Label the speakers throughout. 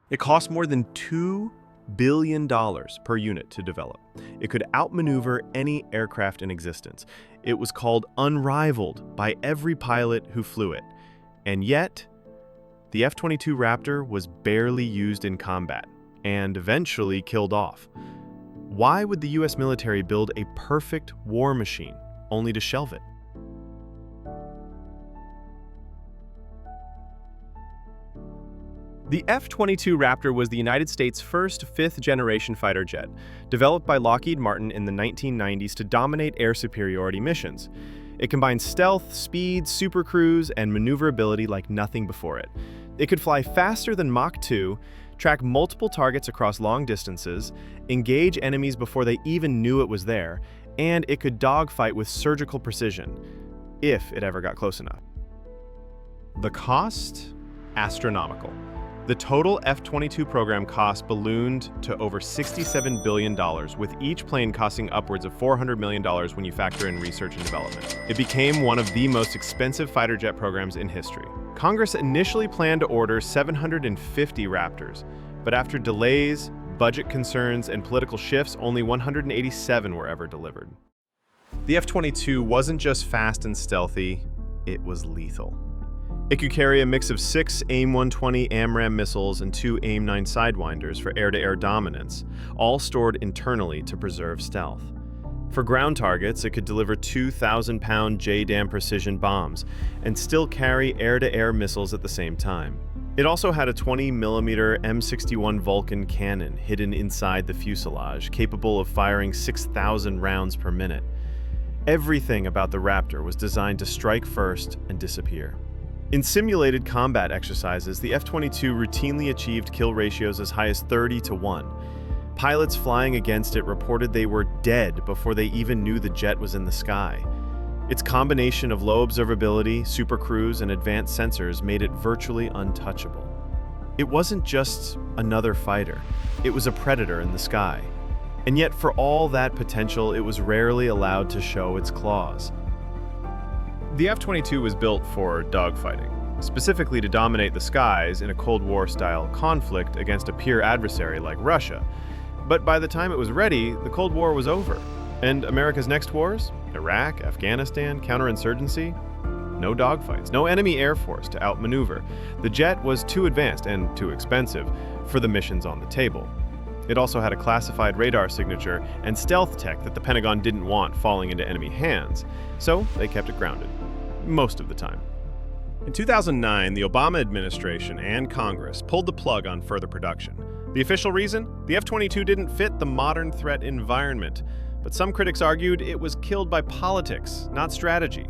Speaker 1: It cost more than $2 billion per unit to develop. It could outmaneuver any aircraft in existence. It was called unrivaled by every pilot who flew it. And yet, the F-22 Raptor was barely used in combat and eventually killed off. Why would the US military build a perfect war machine only to shelve it? The F-22 Raptor was the United States' first fifth-generation fighter jet, developed by Lockheed Martin in the 1990s to dominate air superiority missions. It combined stealth, speed, supercruise, and maneuverability like nothing before it. It could fly faster than Mach 2, track multiple targets across long distances, engage enemies before they even knew it was there, and it could dogfight with surgical precision, if it ever got close enough. The cost? Astronomical. The total F-22 program cost ballooned to over $67 billion, with each plane costing upwards of $400 million when you factor in research and development. It became one of the most expensive fighter jet programs in history. Congress initially planned to order 750 Raptors, but after delays, budget concerns, and political shifts, only 187 were ever delivered. The F-22 wasn't just fast and stealthy, it was lethal. It could carry a mix of 6 AIM-120 AMRAAM missiles and 2 AIM-9 Sidewinders for air-to-air dominance, all stored internally to preserve stealth. For ground targets, it could deliver 2,000-pound JDAM precision bombs and still carry air-to-air missiles at the same time. It also had a 20mm M61 Vulcan cannon hidden inside the fuselage, capable of firing 6,000 rounds per minute. Everything about the Raptor was designed to strike first and disappear. In simulated combat exercises, the F-22 routinely achieved kill ratios as high as 30-1. Pilots flying against it reported they were dead before they even knew the jet was in the sky. Its combination of low observability, supercruise, and advanced sensors made it virtually untouchable. It wasn't just another fighter, it was a predator in the sky. And yet, for all that potential, it was rarely allowed to show its claws. The F-22 was built for dogfighting, specifically to dominate the skies in a Cold War-style conflict against a peer adversary like Russia. But by the time it was ready, the Cold War was over. And America's next wars? Iraq, Afghanistan, counterinsurgency? No dogfights, no enemy air force to outmaneuver. The jet was too advanced and too expensive for the missions on the table. It also had a classified radar signature and stealth tech that the Pentagon didn't want falling into enemy hands, so they kept it grounded. Most of the time. In 2009, the Obama administration and Congress pulled the plug on further production. The official reason? The F-22 didn't fit the modern threat environment, but some critics argued it was killed by politics, not strategy.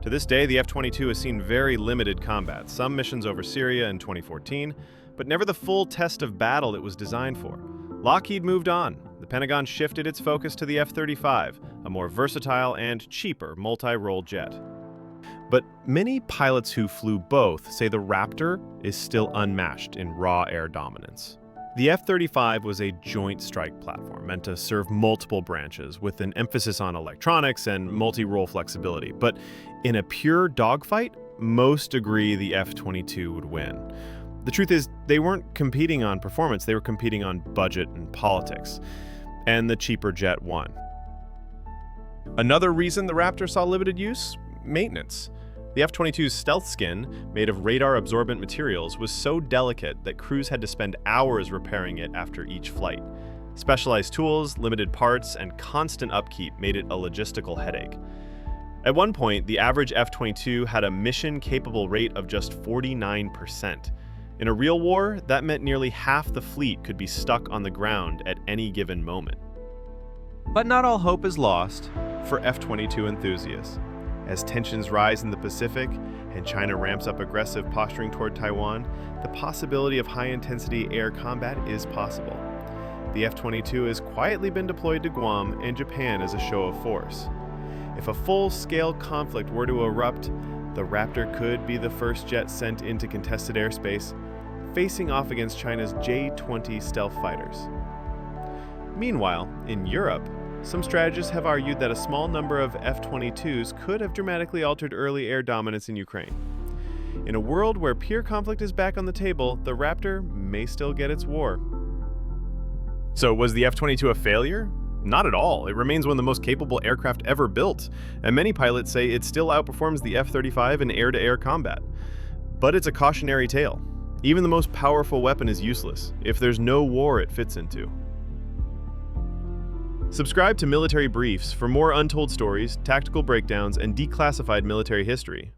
Speaker 1: To this day, the F-22 has seen very limited combat, some missions over Syria in 2014, but never the full test of battle it was designed for. Lockheed moved on. The Pentagon shifted its focus to the F-35, a more versatile and cheaper multi-role jet. But many pilots who flew both say the Raptor is still unmatched in raw air dominance. The F-35 was a joint strike platform meant to serve multiple branches with an emphasis on electronics and multi-role flexibility. But in a pure dogfight, most agree the F-22 would win. The truth is, they weren't competing on performance, they were competing on budget and politics. And the cheaper jet won. Another reason the Raptor saw limited use? Maintenance. The F-22's stealth skin, made of radar-absorbent materials, was so delicate that crews had to spend hours repairing it after each flight. Specialized tools, limited parts, and constant upkeep made it a logistical headache. At one point, the average F-22 had a mission-capable rate of just 49%. In a real war, that meant nearly half the fleet could be stuck on the ground at any given moment. But not all hope is lost for F-22 enthusiasts. As tensions rise in the Pacific and China ramps up aggressive posturing toward Taiwan, the possibility of high-intensity air combat is possible. The F-22 has quietly been deployed to Guam and Japan as a show of force. If a full-scale conflict were to erupt, the Raptor could be the first jet sent into contested airspace, facing off against China's J-20 stealth fighters. Meanwhile, in Europe, some strategists have argued that a small number of F-22s could have dramatically altered early air dominance in Ukraine. In a world where pure conflict is back on the table, the Raptor may still get its war. So was the F-22 a failure? Not at all. It remains one of the most capable aircraft ever built, and many pilots say it still outperforms the F-35 in air-to-air combat. But it's a cautionary tale. Even the most powerful weapon is useless if there's no war it fits into. Subscribe to Military Briefs for more untold stories, tactical breakdowns, and declassified military history.